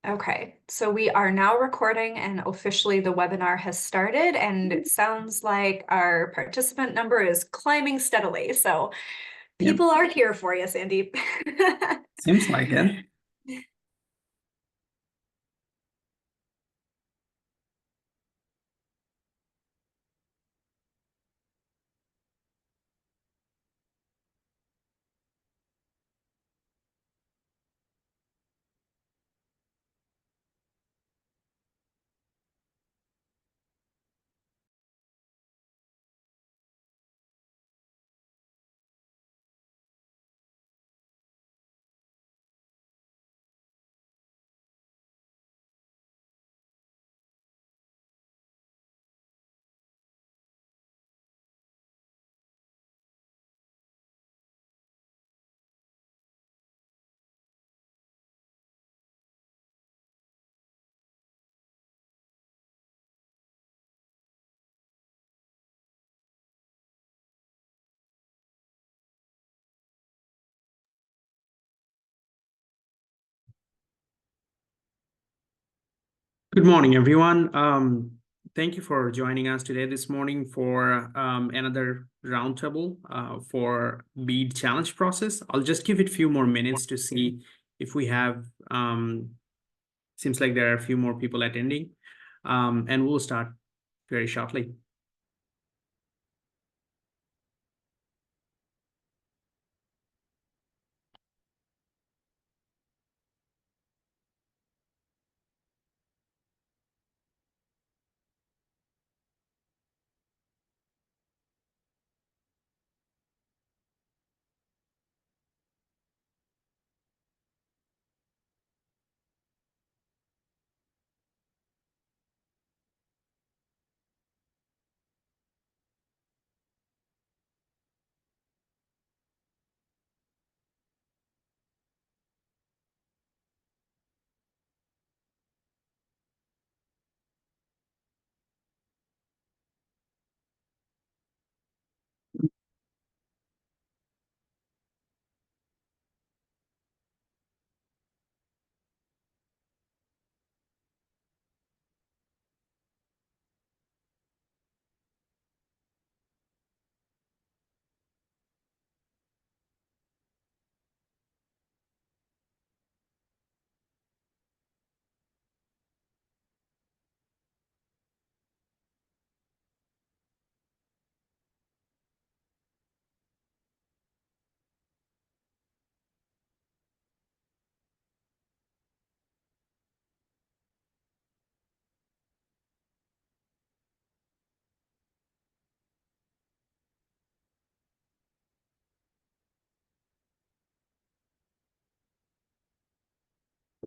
Okay, so we are now recording and officially the webinar has started, and it sounds like our participant number is climbing steadily. So people are here for you, Sandeep. Seems like it. Good morning, everyone. Thank you for joining us today this morning for another roundtable for BEAD challenge process. I'll just give it a few more minutes to see if we have, seems like there are a few more people attending, and we'll start very shortly.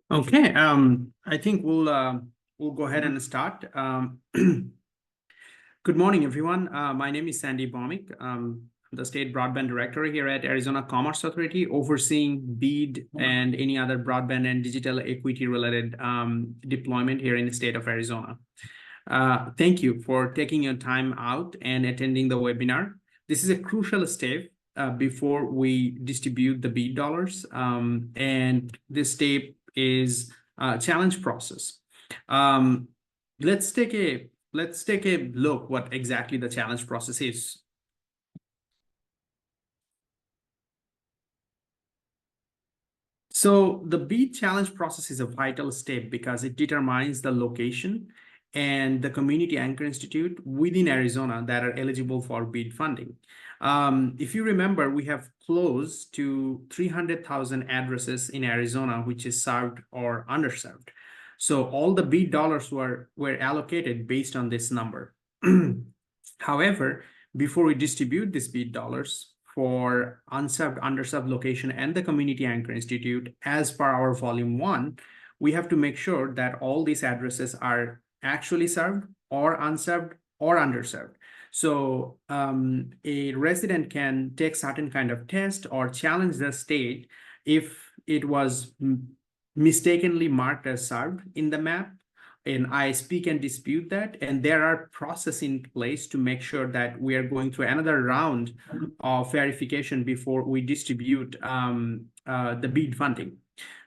Okay, I think we'll go ahead and start. Good morning, everyone. My name is Sandy Baumik. I'm the State Broadband Director here at Arizona Commerce Authority, overseeing BEAD and any other broadband and digital equity-related deployment here in the state of Arizona. Thank you for taking your time out and attending the webinar. This is a crucial step before we distribute the BEAD dollars, and this step is a challenge process. Let's take a look what exactly the challenge process is. So the BEAD challenge process is a vital step because it determines the location and the community anchor institute within Arizona that are eligible for BEAD funding. If you remember, we have close to 300,000 addresses in Arizona, which is served or underserved. So all the BEAD dollars were allocated based on this number. However, before we distribute these BEAD dollars for unserved, underserved location and the community anchor institute, as per our volume 1, we have to make sure that all these addresses are actually served or unserved or underserved. So a resident can take certain kind of test or challenge the state if it was mistakenly marked as served in the map. An ISP can dispute that, and there are processes in place to make sure that we are going through another round of verification before we distribute the BEAD funding.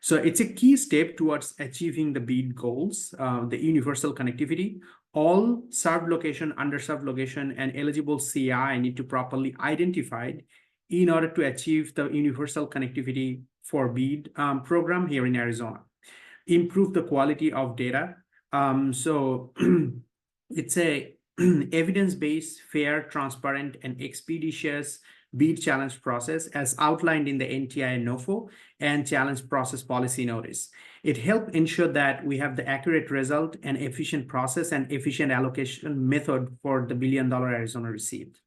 So it's a key step towards achieving the BEAD goals, the universal connectivity. All served location, underserved location, and eligible CI need to properly identified in order to achieve the universal connectivity for BEAD program here in Arizona. Improve the quality of data. So it's a evidence-based, fair, transparent, and expeditious BEAD challenge process as outlined in the NTIA NOFO and challenge process policy notice. It helps ensure that we have the accurate result and efficient process and efficient allocation method for the $1 billion Arizona received.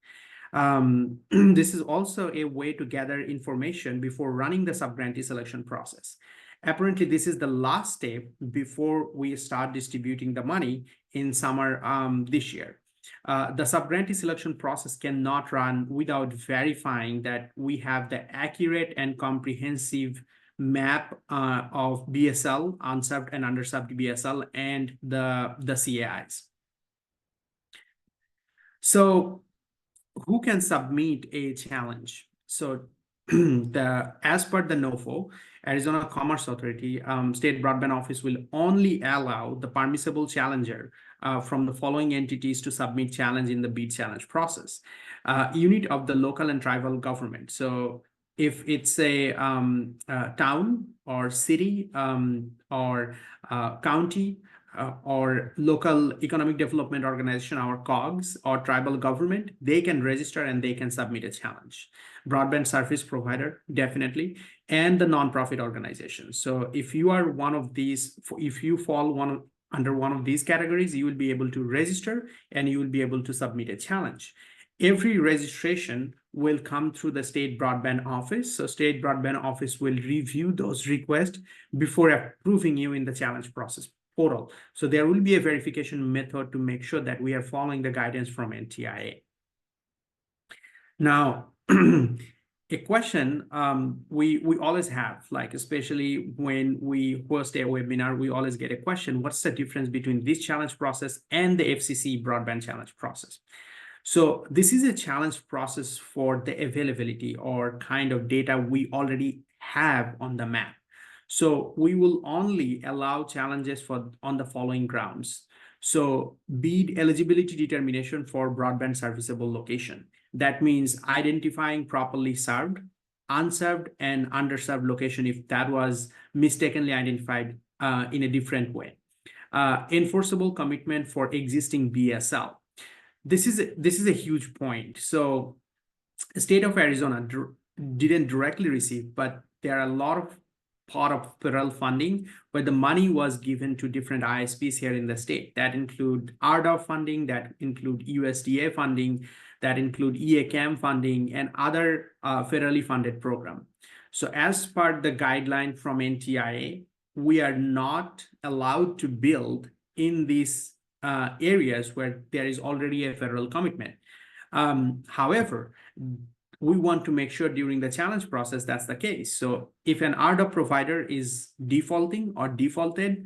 This is also a way to gather information before running the subgrantee selection process. Apparently, this is the last step before we start distributing the money in summer this year. The subgrantee selection process cannot run without verifying that we have the accurate and comprehensive map of BSL, unserved and underserved BSL, and the CAIs. So who can submit a challenge? So as per the NOFO, Arizona Commerce Authority, State Broadband Office will only allow the permissible challenger from the following entities to submit challenge in the BEAD challenge process. Unit of the local and tribal government. So if it's a town or city or county, or local economic development organization, or COGS, or tribal government, they can register and they can submit a challenge. Broadband service provider, definitely, and the nonprofit organization. So if you are one of these, if you fall under one of these categories, you will be able to register and you will be able to submit a challenge. Every registration will come through the State Broadband Office. So State Broadband Office will review those requests before approving you in the challenge process portal. So there will be a verification method to make sure that we are following the guidance from NTIA. Now, a question we always have, like especially when we host a webinar, we always get a question: what's the difference between this challenge process and the FCC broadband challenge process? So this is a challenge process for the availability or kind of data we already have on the map. So we will only allow challenges on the following grounds. So BEAD eligibility determination for broadband serviceable location. That means identifying properly served, unserved, and underserved location if that was mistakenly identified in a different way. Enforceable commitment for existing BSL. This is a huge point. So the state of Arizona didn't directly receive, but there are a lot of part of federal funding where the money was given to different ISPs here in the state. That include RDOF funding, that include USDA funding, that include EACAM funding, and other federally funded program. So as per the guideline from NTIA, we are not allowed to build in these areas where there is already a federal commitment. However, we want to make sure during the challenge process that's the case. So if an RDOF provider is defaulting or defaulted,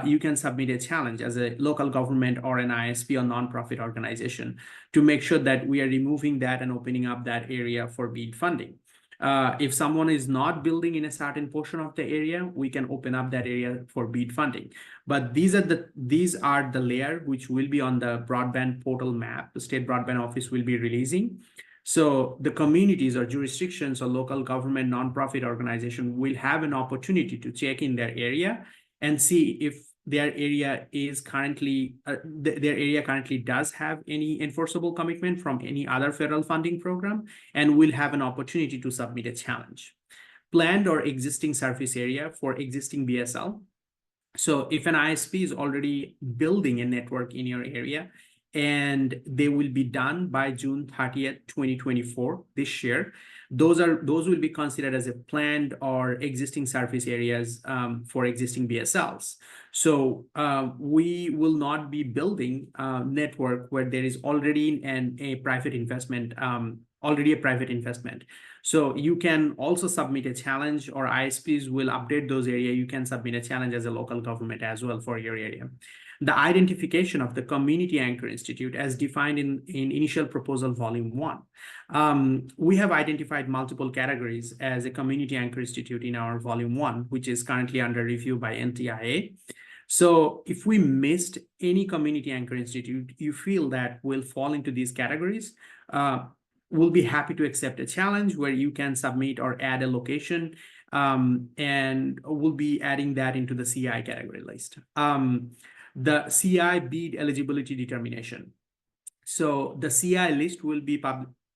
you can submit a challenge as a local government or an ISP or nonprofit organization to make sure that we are removing that and opening up that area for BEAD funding. If someone is not building in a certain portion of the area, we can open up that area for BEAD funding. But these are the layer which will be on the broadband portal map. The State Broadband Office will be releasing. So the communities or jurisdictions or local government nonprofit organization will have an opportunity to check in their area and see if their area is currently does have any enforceable commitment from any other federal funding program, and will have an opportunity to submit a challenge. Planned or existing surface area for existing BSL. So if an ISP is already building a network in your area, and they will be done by June 30th, 2024, this year, those will be considered as a planned or existing surface areas for existing BSLs. So we will not be building a network where there is already a private investment, So you can also submit a challenge, or ISPs will update those areas. You can submit a challenge as a local government as well for your area. the identification of the community anchor institute as defined in initial proposal volume 1. We have identified multiple categories as a community anchor institute in our volume 1, which is currently under review by NTIA. So if we missed any community anchor institute you feel that will fall into these categories, we'll be happy to accept a challenge where you can submit or add a location, and we'll be adding that into the CI category list. The CI BEAD eligibility determination. So the CI list will be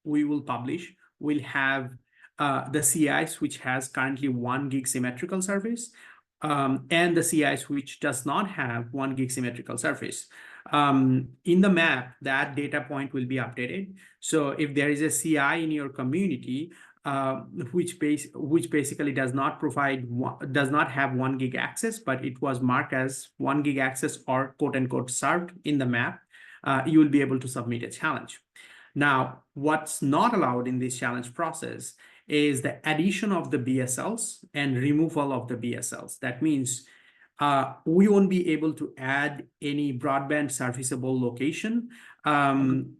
we will publish. We'll have the CIs which has currently 1 gig symmetrical service, and the CIs which does not have 1 gig symmetrical service. In the map, that data point will be updated. So if there is a CI in your community which basically does not have 1 gig access, but it was marked as 1 gig access or quote unquote served in the map, you will be able to submit a challenge. Now, what's not allowed in this challenge process is the addition of the BSLs and removal of the BSLs. That means we won't be able to add any broadband serviceable location, and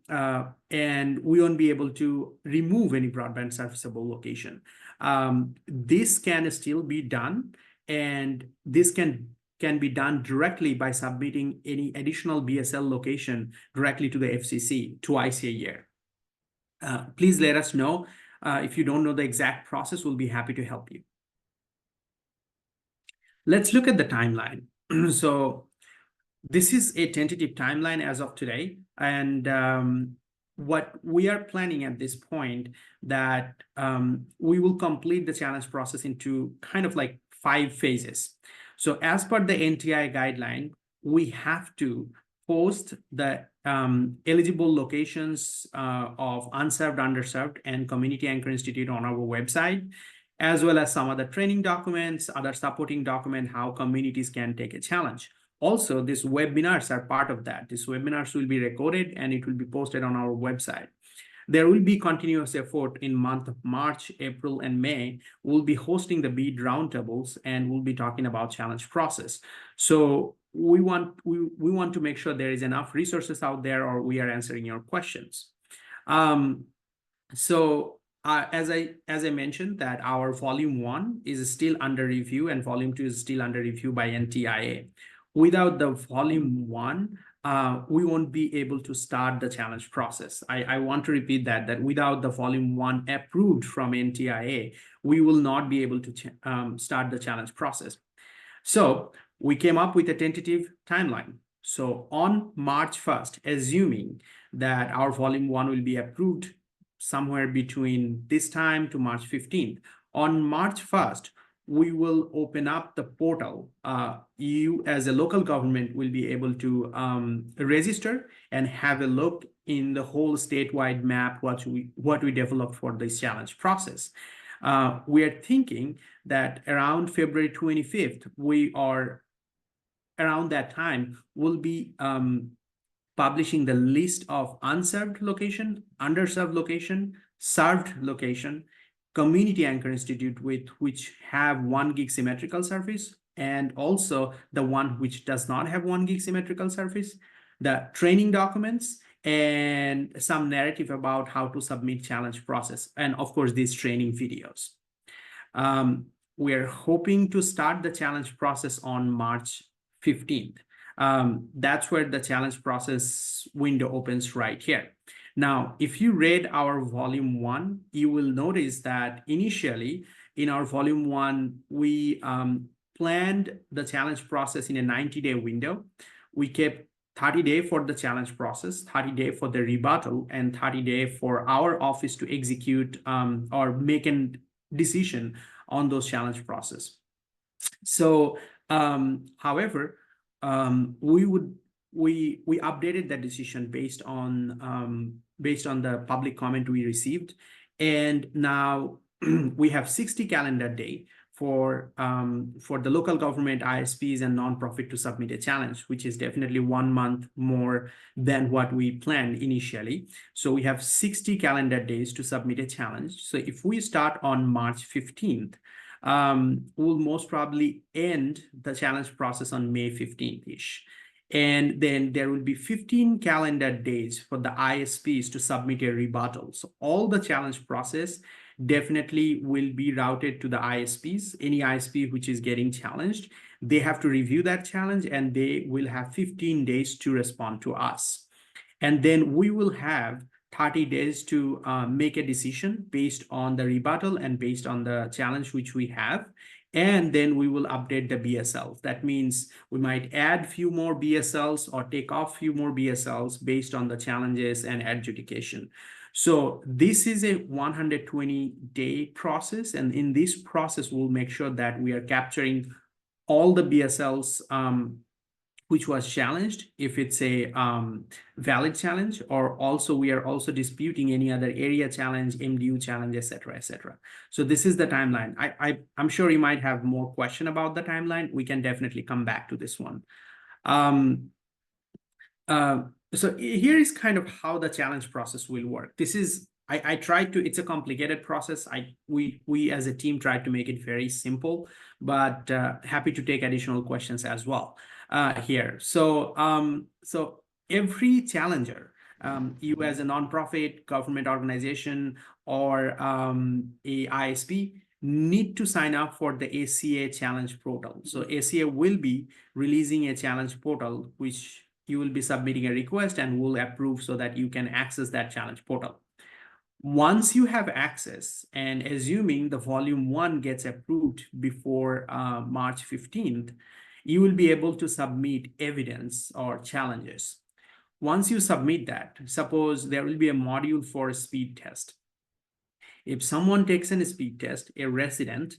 we won't be able to remove any broadband serviceable location. This can still be done, and this can be done directly by submitting any additional BSL location directly to the FCC twice a year. Please let us know. If you don't know the exact process, we'll be happy to help you. Let's look at the timeline. So this is a tentative timeline as of today. And what we are planning at this point that we will complete the challenge process into kind of like 5 phases. So as per the NTI guideline, we have to post the eligible locations of unserved, underserved, and community anchor institute on our website, as well as some other training documents, other supporting document, how communities can take a challenge. Also, these webinars are part of that. These webinars will be recorded and it will be posted on our website. There will be continuous effort in month of March, April, and May. We'll be hosting the BEAD roundtables and we'll be talking about challenge process. So we want to make sure there is enough resources out there, or we are answering your questions. As I mentioned, that our volume 1 is still under review and volume 2 is still under review by NTIA. Without the volume 1, we won't be able to start the challenge process. I want to repeat that without the volume 1 approved from NTIA, we will not be able to start the challenge process. So we came up with a tentative timeline. So on March 1st, assuming that our volume 1 will be approved somewhere between this time to March 15th, on March 1st, we will open up the portal. You as a local government will be able to register and have a look in the whole statewide map, what we developed for this challenge process. We are thinking that around February 25th, around that time, we'll be publishing the list of unserved location, underserved location, served location, community anchor institute which have 1 gig symmetrical service, and also the one which does not have 1 gig symmetrical service, the training documents, and some narrative about how to submit challenge process, and of course these training videos. We are hoping to start the challenge process on March 15th. That's where the challenge process window opens right here. Now, if you read our volume 1, you will notice that initially in our volume 1, we planned the challenge process in a 90-day window. We kept 30 days for the challenge process, 30 days for the rebuttal, and 30 days for our office to execute or make a decision on those challenge process. So, however, we updated that decision based on the public comment we received, and now we have 60 calendar day for the local government, ISPs, and nonprofit to submit a challenge, which is definitely 1 month more than what we planned initially. So we have 60 calendar days to submit a challenge. So if we start on March 15th, we'll most probably end the challenge process on May 15th-ish. And then there will be 15 calendar days for the ISPs to submit a rebuttal. So all the challenge process definitely will be routed to the ISPs. Any ISP which is getting challenged, they have to review that challenge and they will have 15 days to respond to us. And then we will have 30 days to make a decision based on the rebuttal and based on the challenge which we have. And then we will update the BSL. That means we might add few more BSLs or take off few more BSLs based on the challenges and adjudication. So this is a 120-day process. And in this process, we'll make sure that we are capturing all the BSLs which was challenged, if it's a valid challenge, or also we are also disputing any other area challenge, MDU challenge, etc., etc. So this is the timeline. I'm sure you might have more question about the timeline. We can definitely come back to this one. So here is kind of how the challenge process will work. This is I tried to, it's a complicated process. We as a team tried to make it very simple, but happy to take additional questions as well here. So every challenger, you as a nonprofit, government organization, or a ISP, need to sign up for the ACA challenge portal. So ACA will be releasing a challenge portal, which you will be submitting a request and will approve so that you can access that challenge portal. Once you have access, and assuming the volume 1 gets approved before March 15th, you will be able to submit evidence or challenges. Once you submit that, suppose there will be a module for a speed test. If someone takes a speed test, a resident,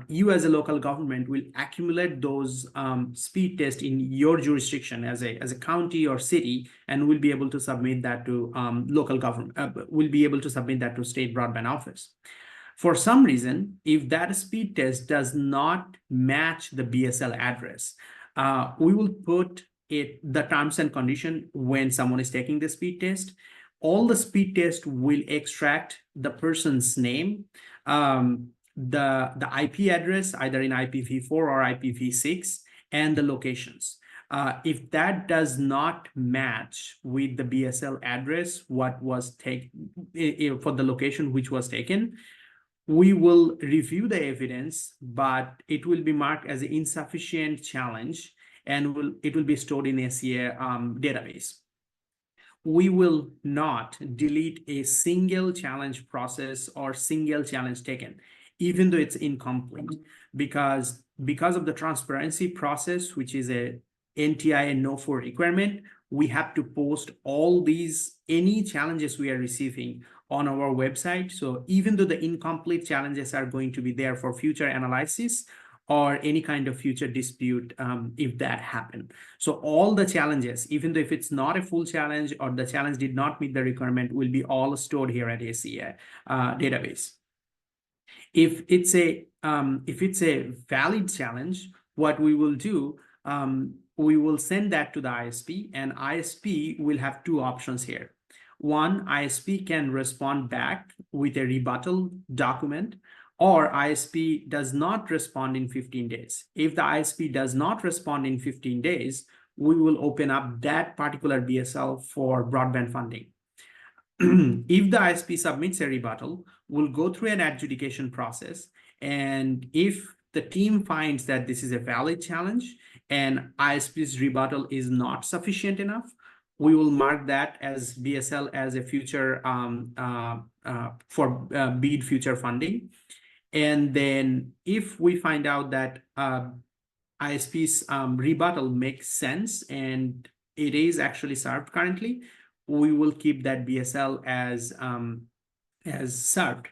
you as a local government will accumulate those speed tests in your jurisdiction as a county or city, and will be able to submit that to local government, will be able to submit that to State Broadband Office. For some reason, if that speed test does not match the BSL address, we will put the terms and condition when someone is taking the speed test. All the speed test will extract the person's name, the IP address, either in IPv4 or IPv6, and the locations. If that does not match with the BSL address, what was taken for the location which was taken, we will review the evidence, but it will be marked as an insufficient challenge, and it will be stored in ACA database. We will not delete a single challenge process or single challenge taken, even though it's incomplete, because of the transparency process, which is a NTI and No4 requirement. We have to post all these, any challenges we are receiving on our website. So even though the incomplete challenges are going to be there for future analysis or any kind of future dispute, if that happened. So all the challenges, even though if it's not a full challenge or the challenge did not meet the requirement, will be all stored here at ACA database. If it's a valid challenge, what we will do, we will send that to the ISP, and ISP will have two options here. One, ISP can respond back with a rebuttal document, or ISP does not respond in 15 days. If the ISP does not respond in 15 days, we will open up that particular BSL for broadband funding. If the ISP submits a rebuttal, we'll go through an adjudication process. And if the team finds that this is a valid challenge and ISP's rebuttal is not sufficient enough, we will mark that as BSL as a future for BEAD future funding. And then if we find out that ISP's rebuttal makes sense and it is actually served currently, we will keep that BSL as served.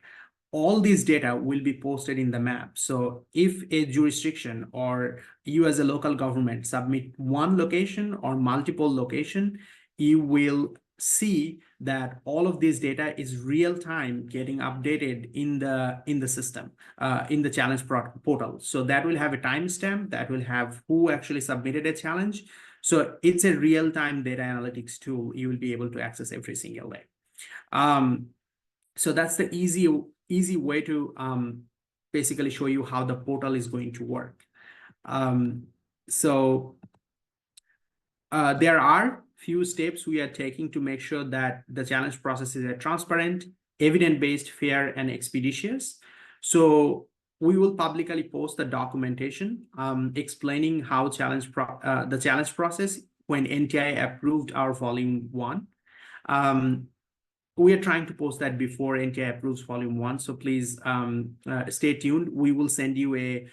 All these data will be posted in the map. So if a jurisdiction or you as a local government submit one location or multiple location, you will see that all of this data is real time getting updated in the system, in the challenge portal. So that will have a timestamp, that will have who actually submitted a challenge. So it's a real time data analytics tool you will be able to access every single day. So that's the easy way to basically show you how the portal is going to work. So There are few steps we are taking to make sure that the challenge process is transparent, evidence-based, fair, and expeditious. So we will publicly post the documentation explaining how the challenge process when NTI approved our volume 1. We are trying to post that before NTI approves volume 1. So please stay tuned. We will send you a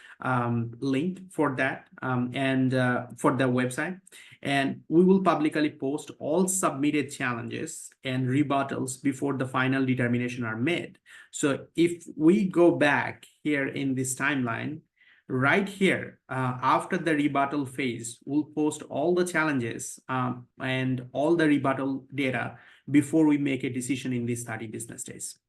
link for that and for the website. And we will publicly post all submitted challenges and rebuttals before the final determination are made. So if we go back here in this timeline, right here, after the rebuttal phase, we'll post all the challenges and all the rebuttal data before we make a decision in these 30 business days.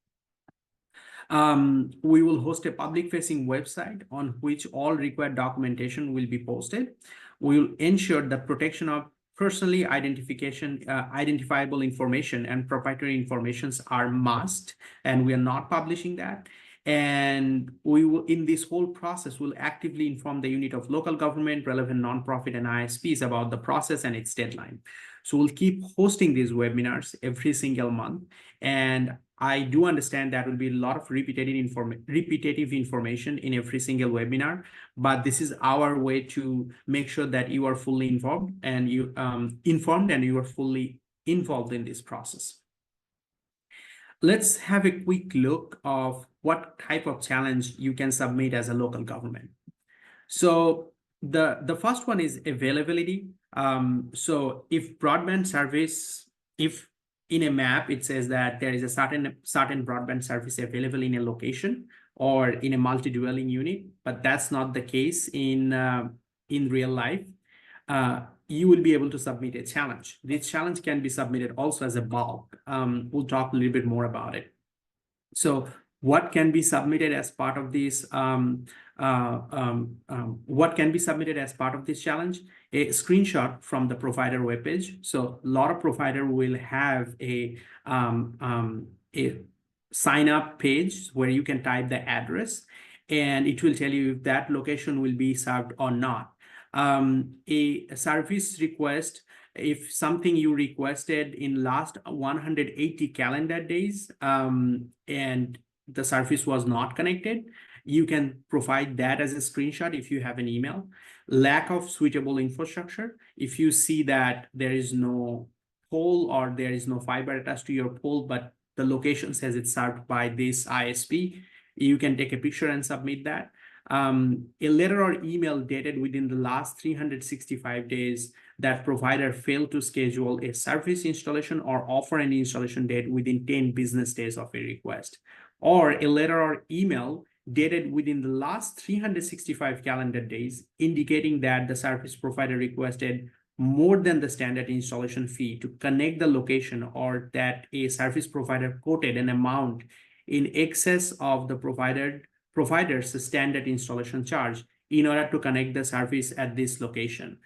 We will host a public-facing website on which all required documentation will be posted. We will ensure the protection of personally identifiable information and proprietary informations are must, and we are not publishing that. And we will, in this whole process, will actively inform the unit of local government, relevant nonprofit, and ISPs about the process and its deadline. So we'll keep hosting these webinars every single month. And I do understand that will be a lot of repetitive information in every single webinar, but this is our way to make sure that you are fully informed and you are fully involved in this process. Let's have a quick look of what type of challenge you can submit as a local government. So the first one is availability. So if broadband service, if in a map it says that there is a certain broadband service available in a location or in a multi-dwelling unit, but that's not the case in real life, you will be able to submit a challenge. This challenge can be submitted also as a bulk. We'll talk a little bit more about it. So what can be submitted as part of this? What can be submitted as part of this challenge? A screenshot from the provider webpage. So a lot of provider will have a sign up page where you can type the address, and it will tell you if that location will be served or not. A service request, if something you requested in last 180 calendar days and the service was not connected, you can provide that as a screenshot if you have an email. Lack of suitable infrastructure, if you see that there is no pole or there is no fiber attached to your pole, but the location says it's served by this ISP, you can take a picture and submit that. A letter or email dated within the last 365 days that provider failed to schedule a service installation or offer an installation date within 10 business days of a request. Or a letter or email dated within the last 365 calendar days indicating that the service provider requested more than the standard installation fee to connect the location, or that a service provider quoted an amount in excess of the provider's standard installation charge in order to connect the service at this location.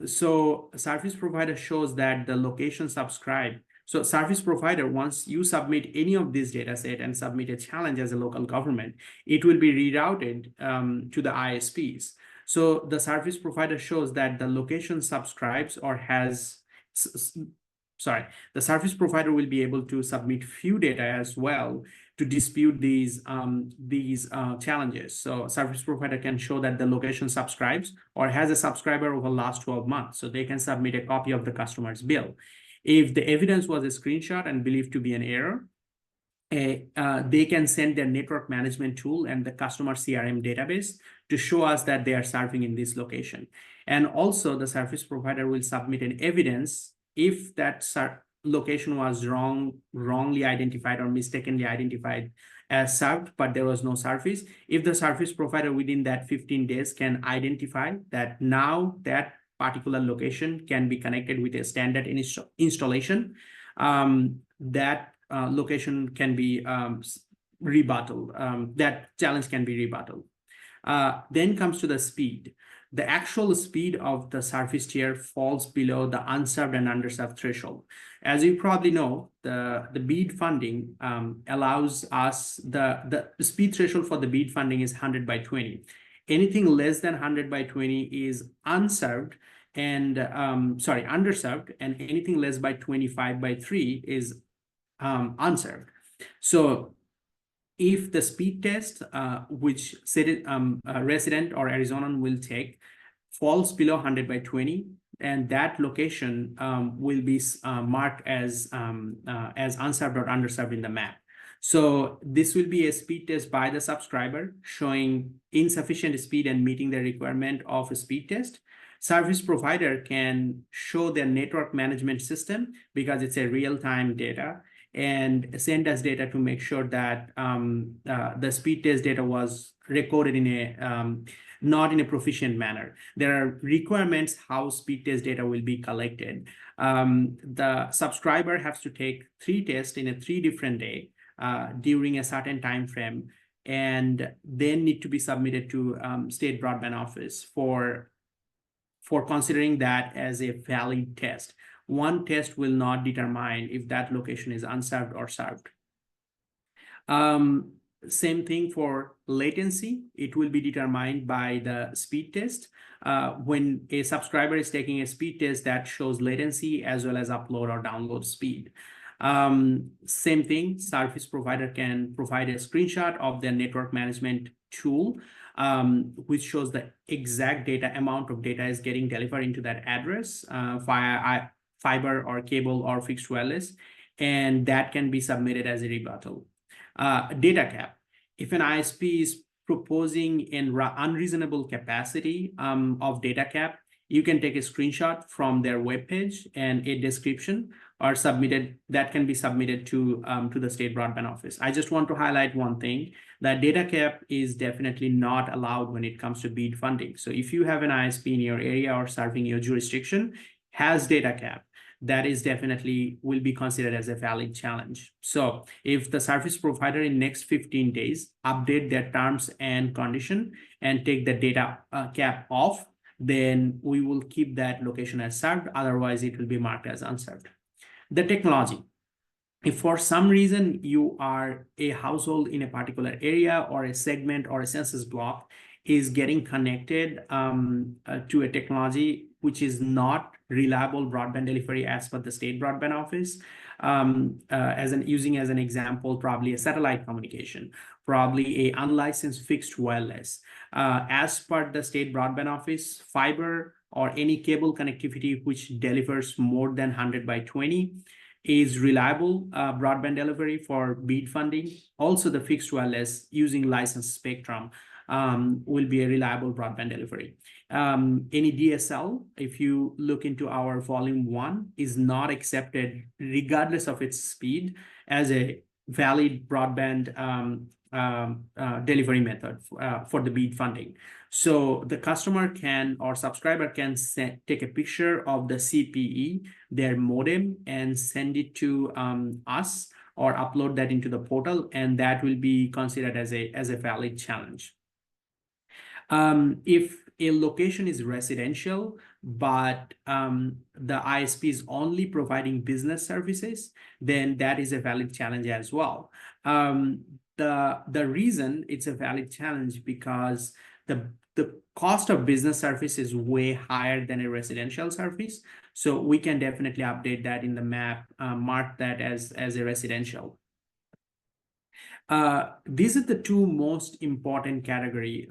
So service provider shows that the location subscribed. So service provider, once you submit any of these data set and submit a challenge as a local government, it will be rerouted to the ISPs. So the service provider shows that the location subscribes or has, the service provider will be able to submit few data as well to dispute these challenges. So service provider can show that the location subscribes or has a subscriber over the last 12 months. So they can submit a copy of the customer's bill. If the evidence was a screenshot and believed to be an error, they can send their network management tool and the customer CRM database to show us that they are serving in this location. And also the service provider will submit an evidence if that location was wrongly identified or mistakenly identified as served, but there was no service. If the service provider within that 15 days can identify that now that particular location can be connected with a standard installation, that location can be rebutted. That challenge can be rebutted. Then comes to the speed. The actual speed of the service tier falls below the unserved and underserved threshold. As you probably know, the BEAD funding allows us, the speed threshold for the BEAD funding is 100 by 20. Anything less than 100 by 20 is unserved and underserved, and anything less by 25 by 3 is unserved. So if the speed test, which resident or Arizonan will take, falls below 100 by 20, and that location will be marked as unserved or underserved in the map. So this will be a speed test by the subscriber showing insufficient speed and meeting the requirement of a speed test. Service provider can show their network management system because it's a real-time data, and send us data to make sure that the speed test data was recorded in a not in a proficient manner. There are requirements how speed test data will be collected. The subscriber has to take 3 tests in a 3 different day during a certain time frame, and then need to be submitted to State Broadband Office for considering that as a valid test. One test will not determine if that location is unserved or served. Same thing for latency. It will be determined by the speed test. When a subscriber is taking a speed test, that shows latency as well as upload or download speed. Same thing, service provider can provide a screenshot of their network management tool, which shows the exact amount of data is getting delivered into that address via fiber or cable or fixed wireless, and that can be submitted as a rebuttal. Data cap. If an ISP is proposing an unreasonable capacity of data cap, you can take a screenshot from their webpage and a description are submitted, that can be submitted to the State Broadband Office. I just want to highlight one thing, that data cap is definitely not allowed when it comes to BEAD funding. So if you have an ISP in your area or serving your jurisdiction has data cap, that is definitely will be considered as a valid challenge. So if the service provider in next 15 days update their terms and condition and take the data cap off, then we will keep that location as served. Otherwise, it will be marked as unserved. The technology. If for some reason you are a household in a particular area or a segment or a census block is getting connected to a technology which is not reliable broadband delivery as per the State Broadband Office, using as an example, probably a satellite communication, probably a unlicensed fixed wireless. As per the State Broadband Office, fiber or any cable connectivity which delivers more than 100 by 20 is reliable broadband delivery for BEAD funding. Also, the fixed wireless using licensed spectrum will be a reliable broadband delivery. Any DSL, if you look into our volume 1, is not accepted regardless of its speed as a valid broadband delivery method for the BEAD funding. So the customer can or subscriber can take a picture of the CPE, their modem, and send it to us or upload that into the portal, and that will be considered as a valid challenge. If a location is residential, but the ISP is only providing business services, then that is a valid challenge as well. The reason it's a valid challenge because the cost of business service is way higher than a residential service. So we can definitely update that in the map, mark that as a residential. These are the 2 most important category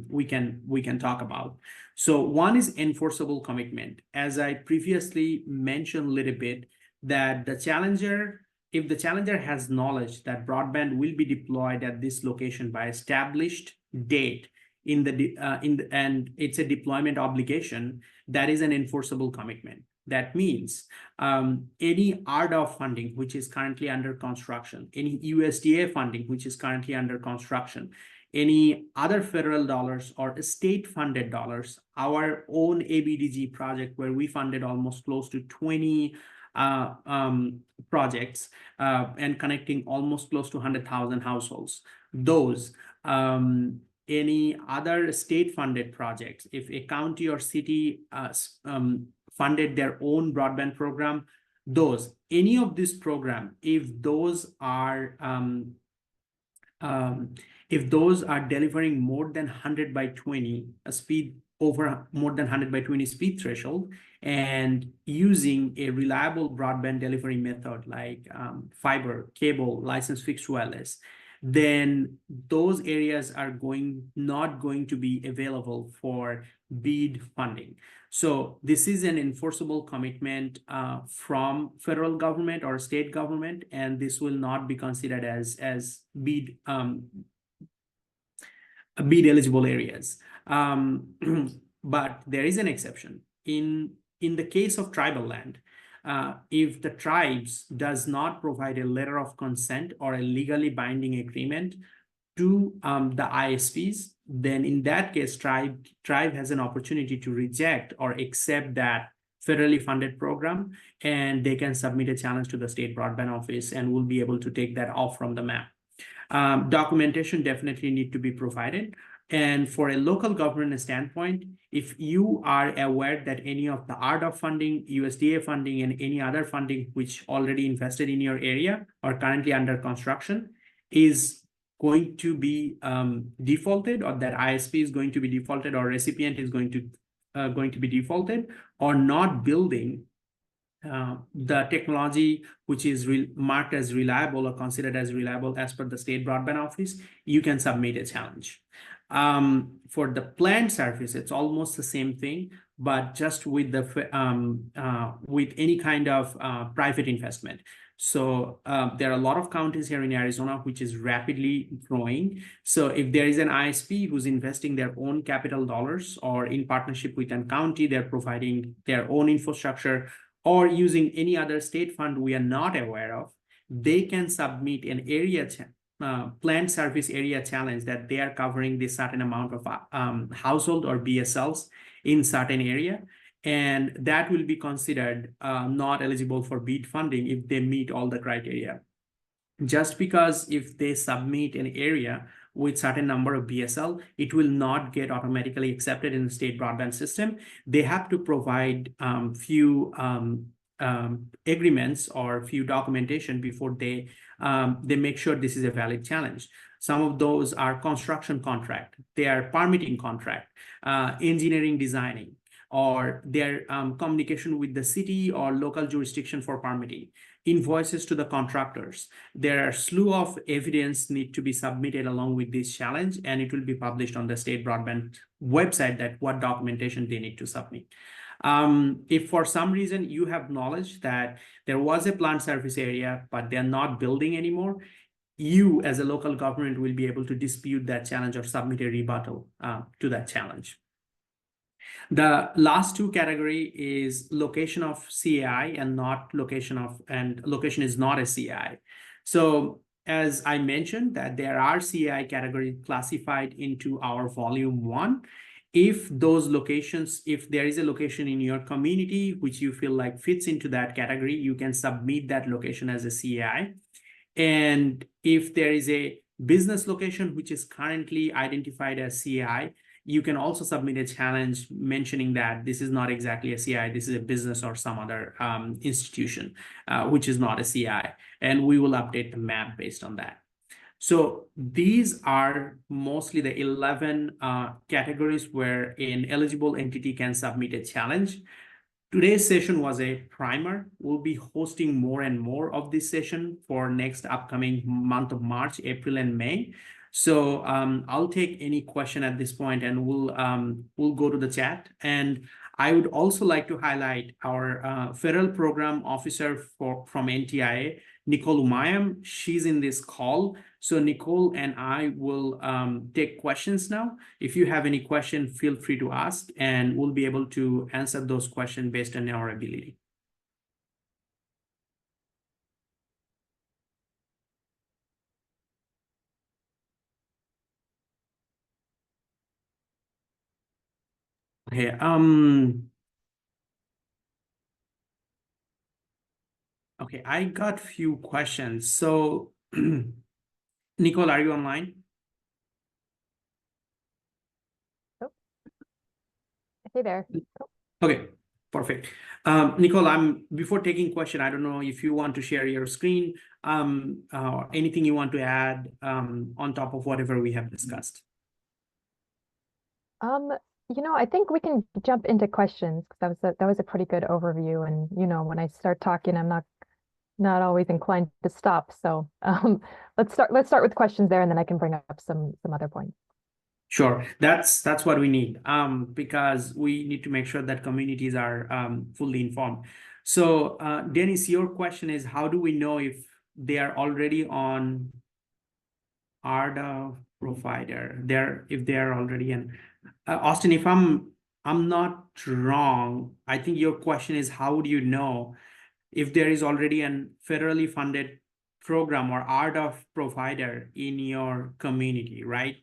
we can talk about. So one is enforceable commitment. As I previously mentioned a little bit, that the challenger, if the challenger has knowledge that broadband will be deployed at this location by established date and it's a deployment obligation, that is an enforceable commitment. That means any RDOF funding, which is currently under construction, any USDA funding, which is currently under construction, any other federal dollars or state-funded dollars, our own ABDG project, where we funded almost close to 20 projects and connecting almost close to 100,000 households. Those, any other state-funded projects, if a county or city funded their own broadband program, any of this program, if those are delivering more than 100 by 20 a speed over more than 100 by 20 speed threshold and using a reliable broadband delivery method like fiber, cable, licensed fixed wireless, then those areas are not going to be available for BEAD funding. So this is an enforceable commitment from federal government or state government, and this will not be considered as BEAD BEAD eligible areas. But there is an exception. In the case of tribal land, if the tribes does not provide a letter of consent or a legally binding agreement to the ISPs, then in that case, tribe has an opportunity to reject or accept that federally funded program, and they can submit a challenge to the State Broadband Office and will be able to take that off from the map. Documentation definitely need to be provided. And for a local government standpoint, if you are aware that any of the RDOF funding, USDA funding, and any other funding which already invested in your area or currently under construction is going to be defaulted, or that ISP is going to be defaulted, or recipient is going to be defaulted, or not building the technology which is marked as reliable or considered as reliable as per the State Broadband Office, you can submit a challenge. For the planned service, it's almost the same thing, but just with the with any kind of private investment. So there are a lot of counties here in Arizona which is rapidly growing. So if there is an ISP who's investing their own capital dollars, or in partnership with a county, they're providing their own infrastructure, or using any other state fund we are not aware of, they can submit an area planned service area challenge that they are covering this certain amount of household or BSLs in certain area, and that will be considered not eligible for BEAD funding if they meet all the criteria. Just because if they submit an area with certain number of BSL, it will not get automatically accepted in the state broadband system. They have to provide few agreements or few documentation before they make sure this is a valid challenge. Some of those are construction contract, they are permitting contract, engineering designing, or their communication with the city or local jurisdiction for permitting, invoices to the contractors. There are a slew of evidence need to be submitted along with this challenge, and it will be published on the state broadband website that what documentation they need to submit. If for some reason you have knowledge that there was a planned service area, but they're not building anymore, you as a local government will be able to dispute that challenge or submit a rebuttal to that challenge. The last two category is location of CAI and not location of, and location is not a CAI. So as I mentioned that there are CAI categories classified into our volume 1. If those locations, if there is a location in your community which you feel like fits into that category, you can submit that location as a CAI. And if there is a business location which is currently identified as CAI, you can also submit a challenge mentioning that this is not exactly a CI, this is a business or some other institution, which is not a CI, and we will update the map based on that. So these are mostly the 11 categories where an eligible entity can submit a challenge. Today's session was a primer. We'll be hosting more and more of this session for next upcoming month of March, April, and May. So I'll take any question at this point, and we'll go to the chat. And I would also like to highlight our federal program officer from NTIA, Nicole Umayam. She's in this call. So Nicole and I will take questions now. If you have any question, feel free to ask, and we'll be able to answer those questions based on our ability. Okay, okay, I got few questions. So Nicole, are you online? Oh. Hey there. Okay, perfect. Nicole, before taking question, I don't know if you want to share your screen, or anything you want to add on top of whatever we have discussed. I think we can jump into questions because that was a pretty good overview. And when I start talking, I'm not always inclined to stop. So let's start with questions there, and then I can bring up some other points. Sure, that's what we need, because we need to make sure that communities are fully informed. So, Dennis, your question is, how do we know if they are already on ARDA provider? If they are already in, Austin, if I'm not wrong, I think your question is, how do you know if there is already a federally funded program or ARDA provider in your community, right?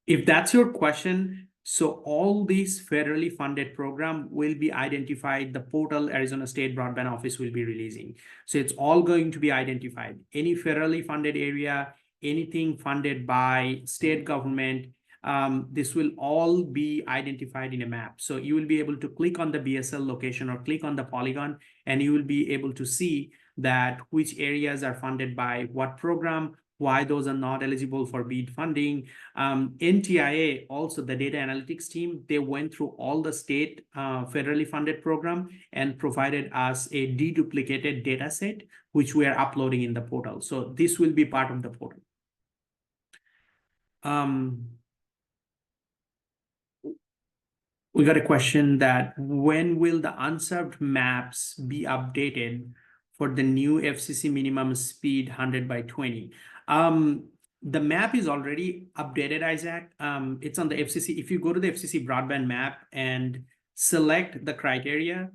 If that's your question, so all these federally funded program will be identified. The portal Arizona State Broadband Office will be releasing. So it's all going to be identified. Any federally funded area, anything funded by state government, this will all be identified in a map. So you will be able to click on the BSL location or click on the polygon, and you will be able to see that which areas are funded by what program, why those are not eligible for BEAD funding. NTIA, also the data analytics team, they went through all the state federally funded program and provided us a deduplicated data set, which we are uploading in the portal. So this will be part of the portal. We got a question that when will the unserved maps be updated for the new FCC minimum speed 100 by 20? The map is already updated, Isaac. It's on the FCC. If you go to the FCC broadband map and select the criteria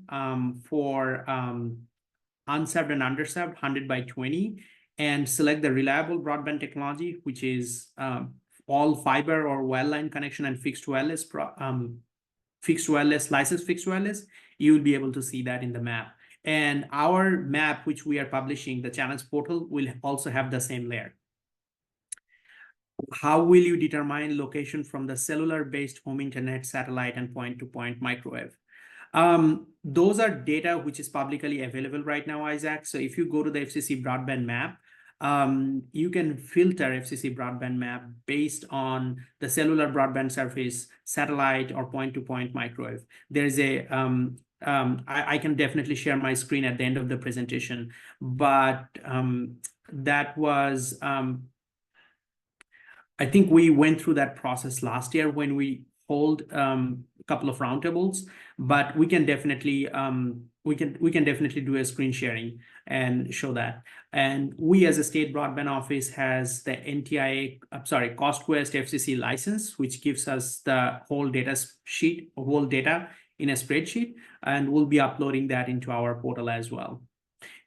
for unserved and underserved 100 by 20, and select the reliable broadband technology, which is all fiber or wireline connection and fixed wireless, licensed fixed wireless, you will be able to see that in the map. And our map, which we are publishing, the challenge portal, will also have the same layer. How will you determine location from the cellular-based home internet, satellite, and point-to-point microwave? Those are data which is publicly available right now, Isaac. So if you go to the FCC broadband map, you can filter FCC broadband map based on the cellular broadband service, satellite, or point-to-point microwave. There's a I can definitely share my screen at the end of the presentation, but that was I think we went through that process last year when we hold a couple of roundtables, but we can definitely do a screen sharing and show that. And we as a state broadband office has the NTIA, CostQuest FCC license, which gives us the whole data sheet, whole data in a spreadsheet, and we'll be uploading that into our portal as well.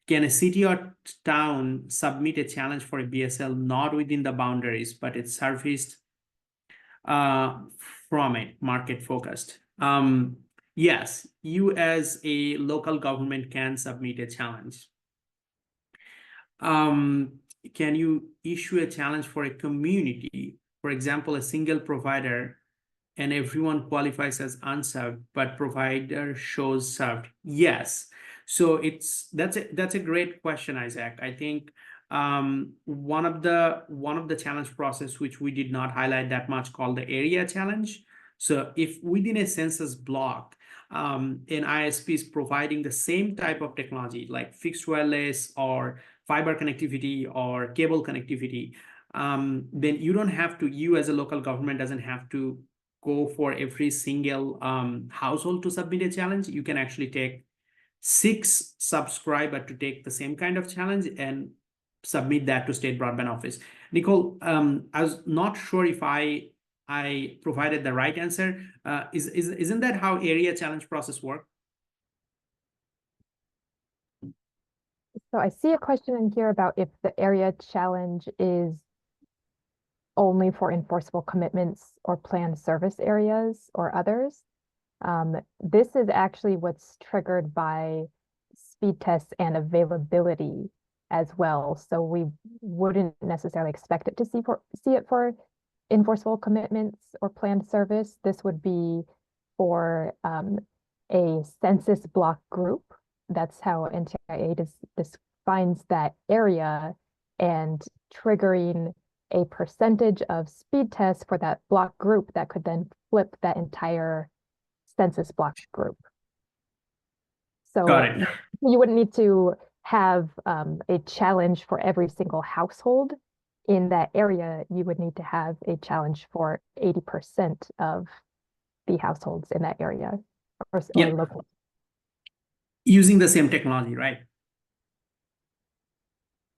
Can a city or town submit a challenge for a BSL not within the boundaries, but it's serviced from it, market focused? Yes, you as a local government can submit a challenge. Can you issue a challenge for a community, for example, a single provider, and everyone qualifies as unserved, but provider shows served? Yes. So that's a great question, Isaac. I think one of the challenge process which we did not highlight that much, called the area challenge. So if within a census block, an ISP is providing the same type of technology like fixed wireless or fiber connectivity or cable connectivity, then you as a local government doesn't have to go for every single household to submit a challenge. You can actually take 6 subscribers to take the same kind of challenge and submit that to State Broadband Office. Nicole, I was not sure if I provided the right answer. Isn't that how area challenge process work? So I see a question in here about if the area challenge is only for enforceable commitments or planned service areas or others. This is actually what's triggered by speed tests and availability as well. So we wouldn't necessarily expect it to see it for enforceable commitments or planned service. This would be for a census block group. That's how NTIA defines that area, and triggering a percentage of speed tests for that block group that could then flip that entire census block group. So Got it. you wouldn't need to have a challenge for every single household in that area. You would need to have a challenge for 80% of the households in that area or Yep. local. Using the same technology, right?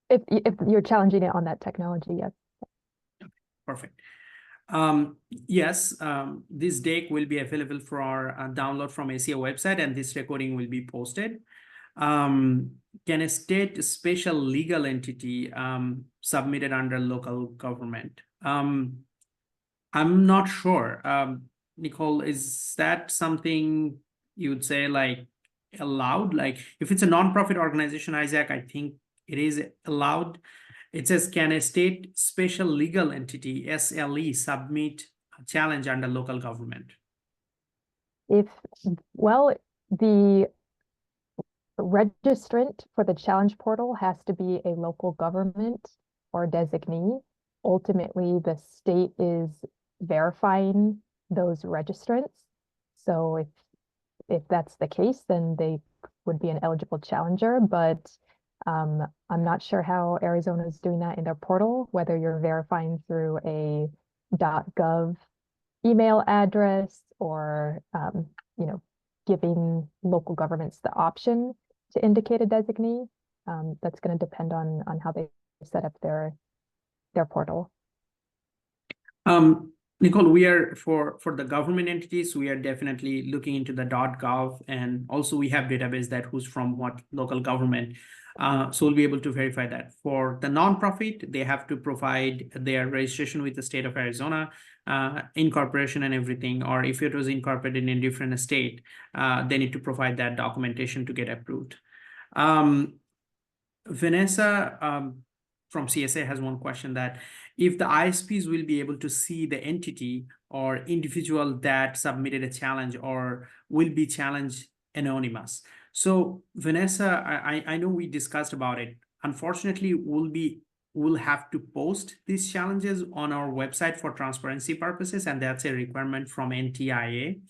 If you're challenging it on that technology, yes. Perfect. Yes, this deck will be available for our download from ACA website, and this recording will be posted. Can a state special legal entity submitted under local government? I'm not sure. Nicole, is that something you would say like allowed? Like if it's a nonprofit organization, Isaac, I think it is allowed. It says, can a state special legal entity, SLE, submit a challenge under local government? Well, the registrant for the challenge portal has to be a local government or designee. Ultimately, the state is verifying those registrants. So if that's the case, then they would be an eligible challenger. But I'm not sure how Arizona is doing that in their portal, whether you're verifying through a .gov email address or giving local governments the option to indicate a designee. That's going to depend on how they set up their portal. Nicole, we are for the government entities, we are definitely looking into the .gov, and also we have database that who's from what local government. So we'll be able to verify that. For the nonprofit, they have to provide their registration with the state of Arizona, incorporation and everything, or if it was incorporated in a different state, they need to provide that documentation to get approved. Vanessa from CSA has one question, that if the ISPs will be able to see the entity or individual that submitted a challenge or will be challenged anonymous. So Vanessa, I know we discussed about it. Unfortunately, we'll have to post these challenges on our website for transparency purposes, and that's a requirement from NTIA.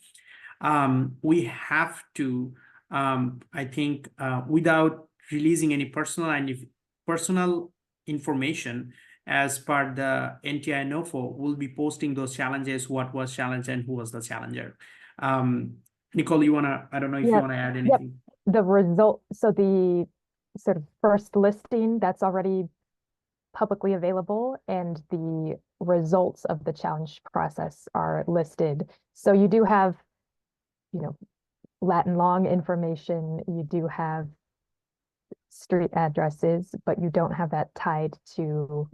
We have to, I think, without releasing any personal information as per the NTIA NOFO, we'll be posting those challenges, what was challenged and who was the challenger. Nicole, I don't know if you want to add anything. The result, so the sort of first listing that's already publicly available, and the results of the challenge process are listed. So you do have, Latin long information, you do have street addresses, but you don't have that tied to,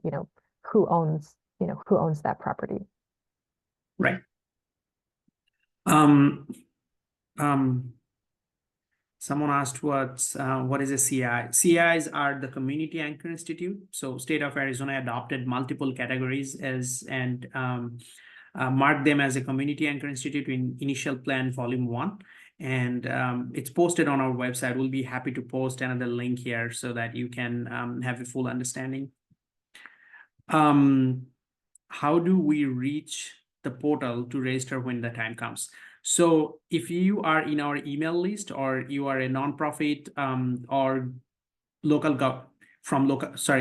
who owns that property. Right. Someone asked what is a CI? CIs are the Community Anchor Institute. So State of Arizona adopted multiple categories and marked them as a Community Anchor Institute in Initial Plan Volume 1. And it's posted on our website. We'll be happy to post another link here so that you can have a full understanding. How do we reach the portal to register when the time comes? So if you are in our email list, or you are a nonprofit or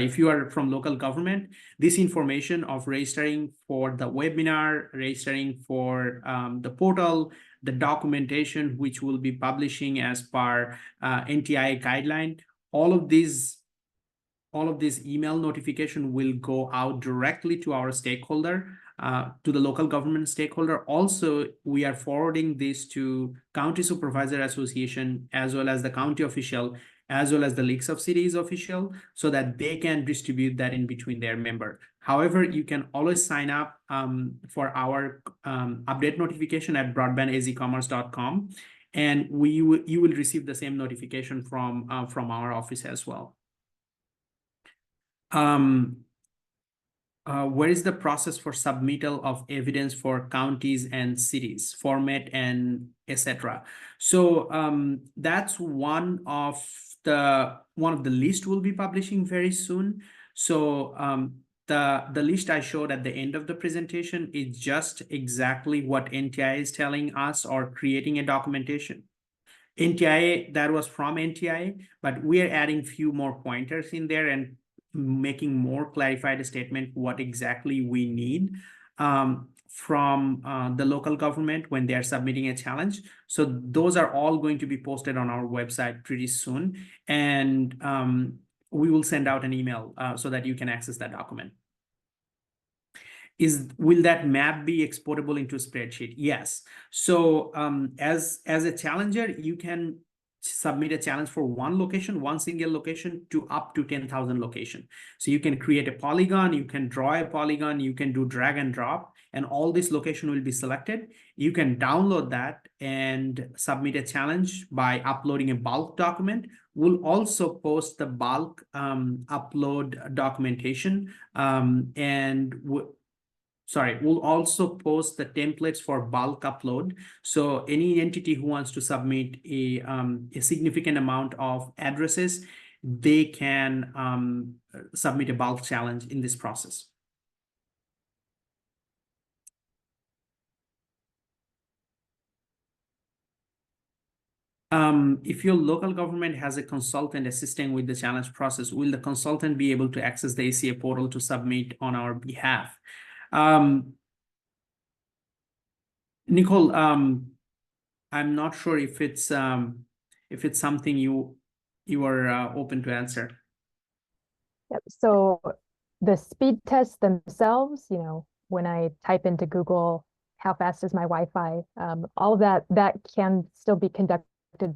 if you are from local government, this information of registering for the webinar, registering for the portal, the documentation which we'll be publishing as per NTIA guideline, all of these email notification will go out directly to our stakeholder, to the local government stakeholder. Also, we are forwarding this to County Supervisor Association, as well as the county official, as well as the Leagues of Cities official, so that they can distribute that in between their member. However, you can always sign up for our update notification at broadbandazcommerce.com, and you will receive the same notification from our office as well. Where is the process for submittal of evidence for counties and cities, format and etc.? So that's one of the list we'll be publishing very soon. So the list I showed at the end of the presentation is just exactly what NTIA is telling us or creating a documentation. NTIA, that was from NTIA, but we are adding few more pointers in there and making more clarified statement what exactly we need from the local government when they are submitting a challenge. So those are all going to be posted on our website pretty soon. And we will send out an email so that you can access that document. Will that map be exportable into spreadsheet? Yes. So as a challenger, you can submit a challenge for one location, one single location, to up to 10,000 location. So you can create a polygon, you can draw a polygon, you can do drag and drop, and all this location will be selected. You can download that and submit a challenge by uploading a bulk document. We'll also post the bulk upload documentation we'll also post the templates for bulk upload. So any entity who wants to submit a significant amount of addresses, they can submit a bulk challenge in this process. If your local government has a consultant assisting with the challenge process, will the consultant be able to access the ACA portal to submit on our behalf? Nicole, I'm not sure if it's something you are open to answer. Yep. So the speed tests themselves, when I type into Google, how fast is my Wi-Fi? All of that can still be conducted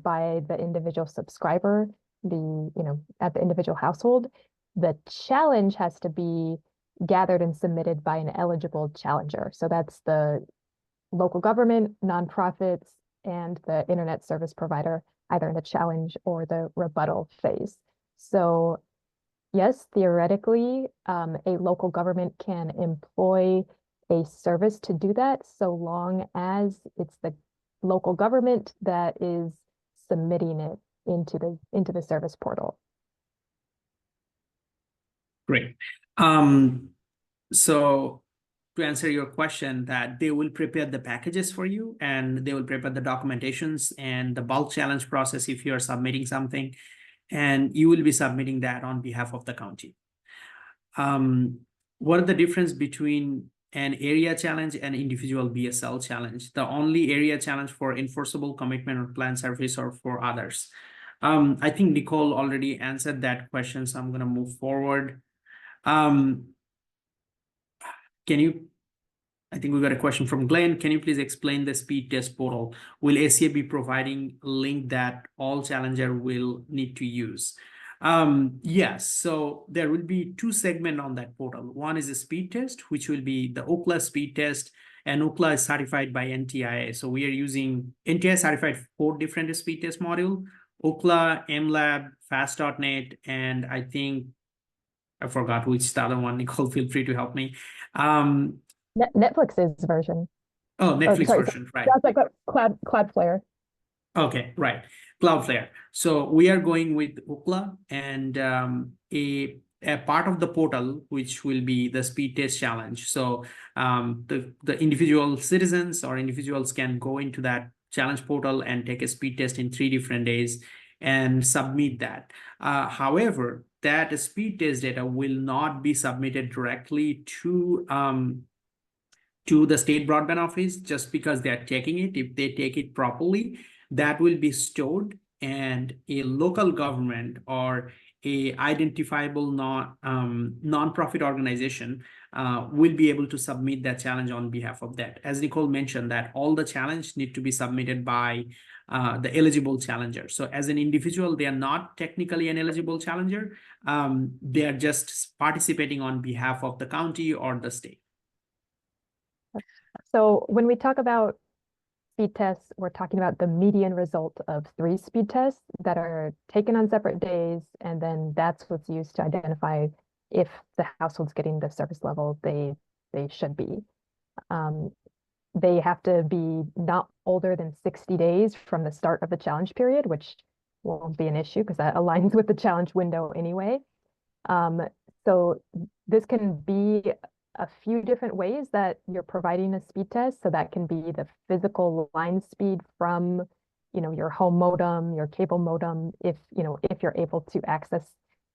by the individual subscriber, at the individual household. The challenge has to be gathered and submitted by an eligible challenger. So that's the local government, nonprofits, and the internet service provider, either in the challenge or the rebuttal phase. So yes, theoretically, a local government can employ a service to do that, so long as it's the local government that is submitting it into the service portal. Great. So to answer your question, that they will prepare the packages for you, and they will prepare the documentations and the bulk challenge process if you are submitting something, and you will be submitting that on behalf of the county. What are the difference between an area challenge and individual BSL challenge? The only area challenge for enforceable commitment or plan service or for others? I think Nicole already answered that question, so I'm going to move forward. I think we got a question from Glenn. Can you please explain the speed test portal? Will ACA be providing a link that all challenger will need to use? Yes, so there will be two segments on that portal. One is a speed test, which will be the OOCLA speed test, and OOCLA is certified by NTIA. So we are using NTIA certified 4 different speed test module: OOCLA, MLab, Fast.net, and I think I forgot which the other one. Nicole, feel free to help me. Netflix's version. Oh, Netflix version, right? That's like Cloudflare. Okay, right. Cloudflare. So we are going with OOCLA, and a part of the portal, which will be the speed test challenge. So the individual citizens or individuals can go into that challenge portal and take a speed test in 3 different days and submit that. However, that speed test data will not be submitted directly to the State Broadband Office just because they are taking it. If they take it properly, that will be stored, and a local government or a identifiable non-profit organization will be able to submit that challenge on behalf of that. As Nicole mentioned, that all the challenge need to be submitted by the eligible challenger. So as an individual, they are not technically an eligible challenger. They are just participating on behalf of the county or the state. So when we talk about speed tests, we're talking about the median result of 3 speed tests that are taken on separate days, and then that's what's used to identify if the household's getting the service level they should be. They have to be not older than 60 days from the start of the challenge period, which won't be an issue because that aligns with the challenge window anyway. So this can be a few different ways that you're providing a speed test. So that can be the physical line speed from, your home modem, your cable modem, if you're able to access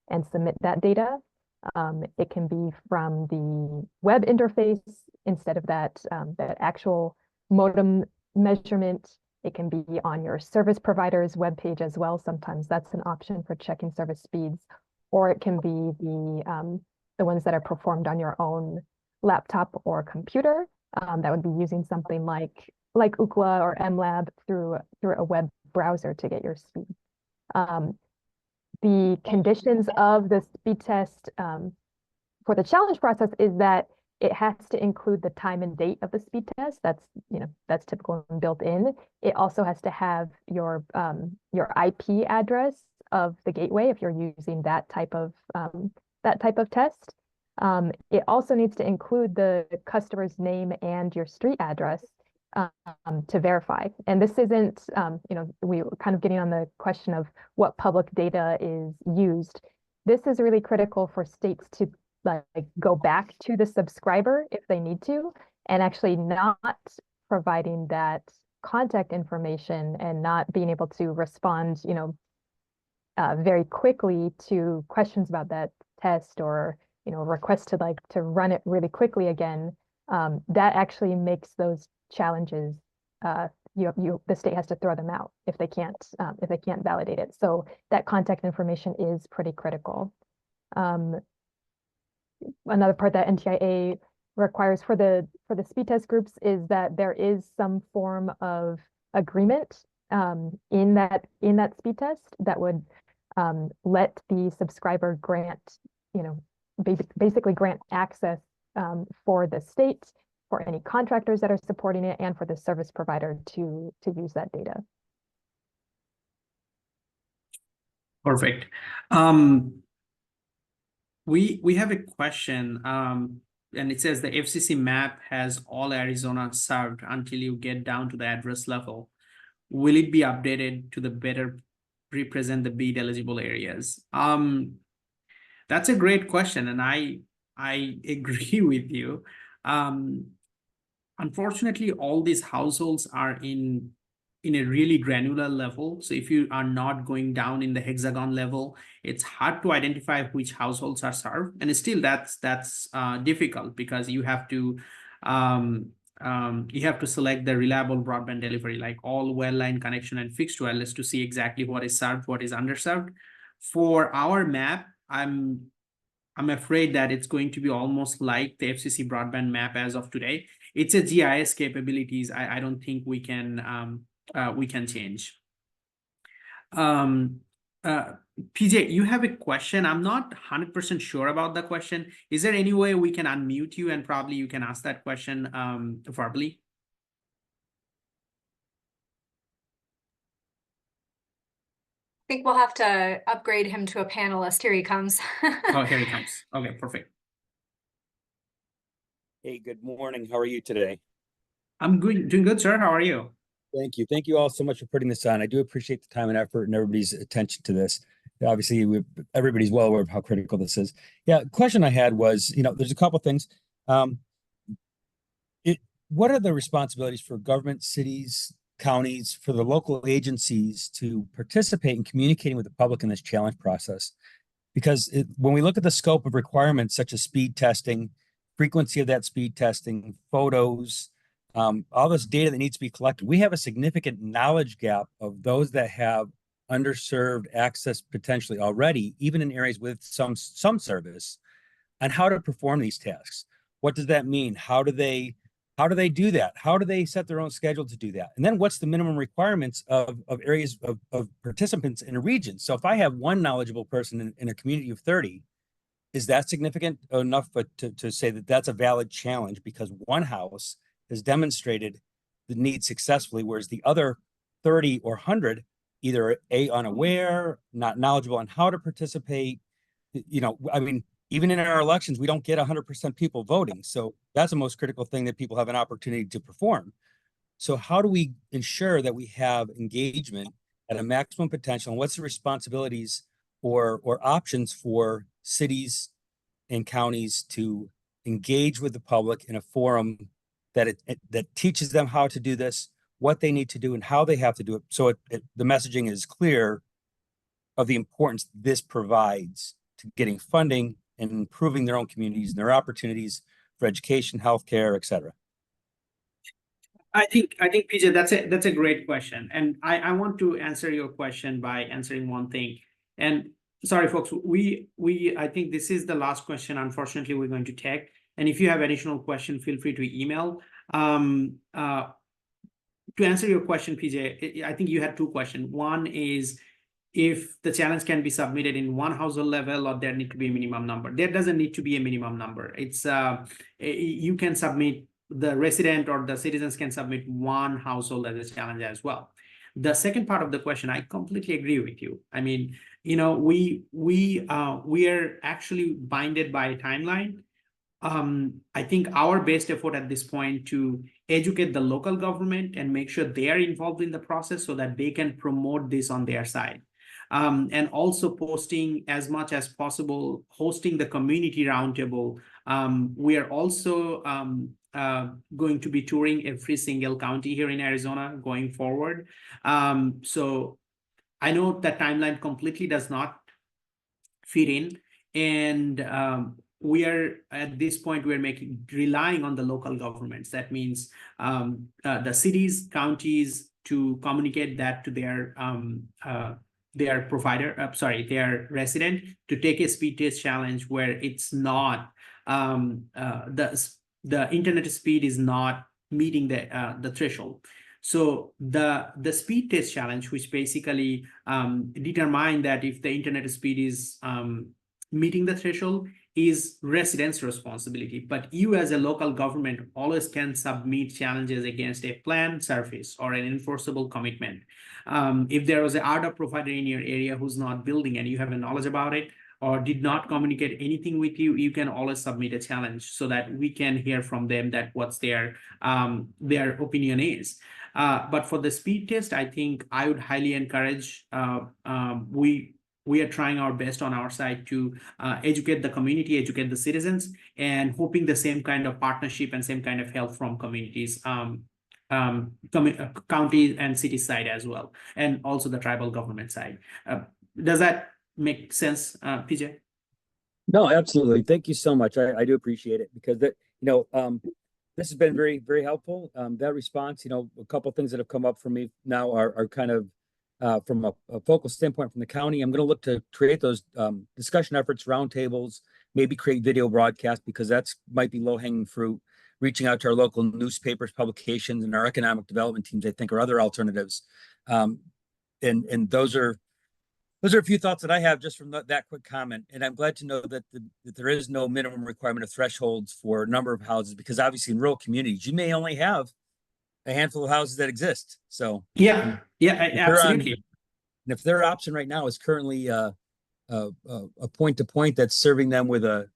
and submit that data. It can be from the web interface instead of that actual modem measurement. It can be on your service provider's webpage as well. Sometimes that's an option for checking service speeds, or it can be the ones that are performed on your own laptop or computer. That would be using something like Ookla or MLab through a web browser to get your speed. The conditions of the speed test for the challenge process is that it has to include the time and date of the speed test. That's typical and built in. It also has to have your IP address of the gateway if you're using that type of test. It also needs to include the customer's name and your street address to verify. And this isn't, we were kind of getting on the question of what public data is used. This is really critical for states to go back to the subscriber if they need to, and actually not providing that contact information and not being able to respond, very quickly to questions about that test, or request to run it really quickly again. That actually makes those challenges, the state has to throw them out if they can't validate it. So that contact information is pretty critical. Another part that NTIA requires for the speed test groups is that there is some form of agreement in that speed test that would let the subscriber grant, basically grant access for the state, for any contractors that are supporting it, and for the service provider to use that data. Perfect. We have a question, and it says the FCC map has all Arizona served until you get down to the address level. Will it be updated to the better represent the BEAD eligible areas? That's a great question, and I agree with you. Unfortunately, all these households are in a really granular level. So if you are not going down in the hexagon level, it's hard to identify which households are served. And still that's difficult, because you have to select the reliable broadband delivery, like all well line connection and fixed wireless, to see exactly what is served, what is underserved. For our map, I'm afraid that it's going to be almost like the FCC broadband map as of today. It's a GIS capabilities. I don't think we can change. PJ, you have a question. I'm not 100% sure about the question. Is there any way we can unmute you and probably you can ask that question verbally? I think we'll have to upgrade him to a panelist. Here he comes. Oh, here he comes. Okay, perfect. Hey, good morning. How are you today? I'm good, doing good, sir. How are you? Thank you. Thank you all so much for putting this on. I do appreciate the time and effort and everybody's attention to this. Obviously, everybody's well aware of how critical this is. Yeah, question I had was, there's a couple of things. What are the responsibilities for government, cities, counties, for the local agencies to participate in communicating with the public in this challenge process? Because when we look at the scope of requirements such as speed testing, frequency of that speed testing, photos, all this data that needs to be collected, we have a significant knowledge gap of those that have underserved access potentially already, even in areas with some service, on how to perform these tasks. What does that mean? How do they do that? How do they set their own schedule to do that? And then what's the minimum requirements of areas of participants in a region? So if I have one knowledgeable person in a community of 30, is that significant enough to say that that's a valid challenge because one house has demonstrated the need successfully, whereas the other 30 or 100 either unaware, not knowledgeable on how to participate? I mean, even in our elections, we don't get 100% people voting. So that's the most critical thing that people have an opportunity to perform. So how do we ensure that we have engagement at a maximum potential? And what's the responsibilities or options for cities and counties to engage with the public in a forum that that teaches them how to do this, what they need to do, and how they have to do it. So the messaging is clear of the importance this provides to getting funding and improving their own communities and their opportunities for education, healthcare, et cetera. I think PJ, that's a great question, and I want to answer your question by answering one thing. And sorry, folks, I think this is the last question. Unfortunately, we're going to take. And if you have additional question, feel free to email. To answer your question, PJ, I think you had two questions. One is if the challenge can be submitted in one household level, or there need to be a minimum number. There doesn't need to be a minimum number. It's you can submit, the resident or the citizens can submit one household as a challenge as well. The second part of the question, I completely agree with you. I mean, you know, we are actually binded by a timeline. I think our best effort at this point to educate the local government and make sure they are involved in the process so that they can promote this on their side. And also posting as much as possible, hosting the community roundtable. We are also going to be touring every single county here in Arizona going forward. So I know that timeline completely does not fit in, and we are at this point, we're relying on the local governments. That means the cities, counties to communicate that to their provider, their resident, to take a speed test challenge where it's not the internet speed is not meeting the threshold. So the speed test challenge, which basically determine that if the internet speed is meeting the threshold, is residents' responsibility. But you as a local government always can submit challenges against a planned service or an enforceable commitment. If there was an RDOF provider in your area who's not building and you have a knowledge about it or did not communicate anything with you, you can always submit a challenge so that we can hear from them that what's their opinion is. But for the speed test, I think I would highly encourage, we are trying our best on our side to educate the community, educate the citizens, and hoping the same kind of partnership and same kind of help from communities, county and city side as well, and also the tribal government side. Does that make sense, PJ? No, absolutely. Thank you so much. I do appreciate it, because that, this has been very, very helpful. That response, a couple of things that have come up for me now are kind of from a focal standpoint from the county. I'm going to look to create those discussion efforts, roundtables, maybe create video broadcasts, because that's might be low-hanging fruit. Reaching out to our local newspapers, publications, and our economic development teams, I think, are other alternatives. And those are a few thoughts that I have just from that quick comment. And I'm glad to know that there is no minimum requirement of thresholds for a number of houses, because obviously in rural communities, you may only have a handful of houses that exist. So yeah, absolutely. And if their option right now is currently a point-to-point that's serving them with a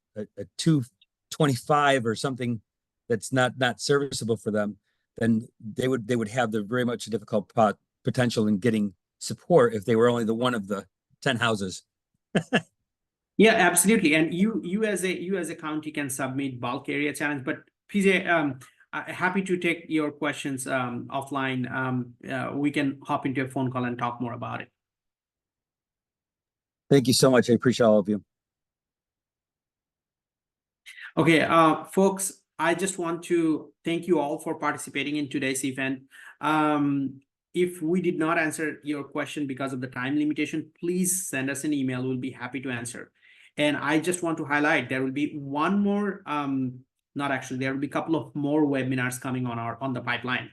225 or something that's not serviceable for them, then they would have the very much difficult potential in getting support if they were only the one of the 10 houses. Yeah, absolutely. And you as a county can submit bulk area challenge. But PJ, happy to take your questions offline. We can hop into a phone call and talk more about it. Thank you so much. I appreciate all of you. Okay, folks, I just want to thank you all for participating in today's event. If we did not answer your question because of the time limitation, please send us an email. We'll be happy to answer. And I just want to highlight, there will be one more, there will be a couple of more webinars coming on the pipeline.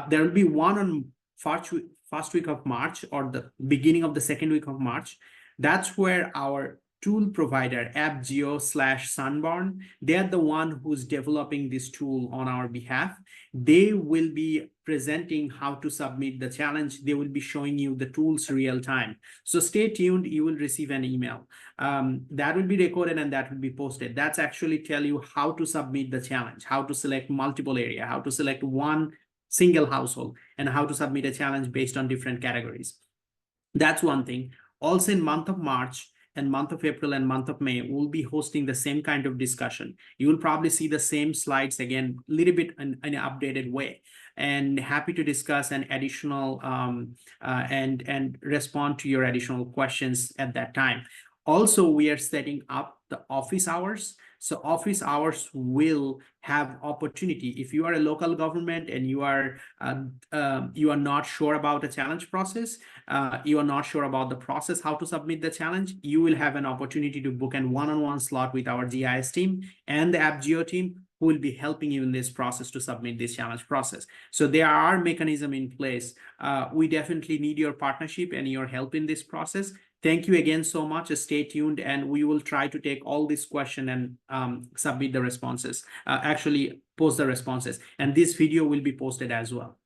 There will be one on first week of March, or the beginning of the second week of March. That's where our tool provider, AppGeo/Sunborn, they're the one who's developing this tool on our behalf. They will be presenting how to submit the challenge. They will be showing you the tools real time. So stay tuned. You will receive an email that will be recorded and that will be posted. That's actually tell you how to submit the challenge, how to select multiple area, how to select one single household, and how to submit a challenge based on different categories. That's one thing. Also in month of March, and month of April and month of May, we'll be hosting the same kind of discussion. You will probably see the same slides again, a little bit in an updated way, and happy to discuss an additional and respond to your additional questions at that time. Also, we are setting up the office hours. So office hours will have opportunity. If you are a local government and you are not sure about the challenge process, you are not sure about the process, how to submit the challenge, you will have an opportunity to book a one-on-one slot with our GIS team and the AppGeo team, who will be helping you in this process to submit this challenge process. So there are mechanisms in place. We definitely need your partnership and your help in this process. Thank you again so much. Stay tuned, and we will try to take all this question and submit the responses, actually post the responses. And this video will be posted as well.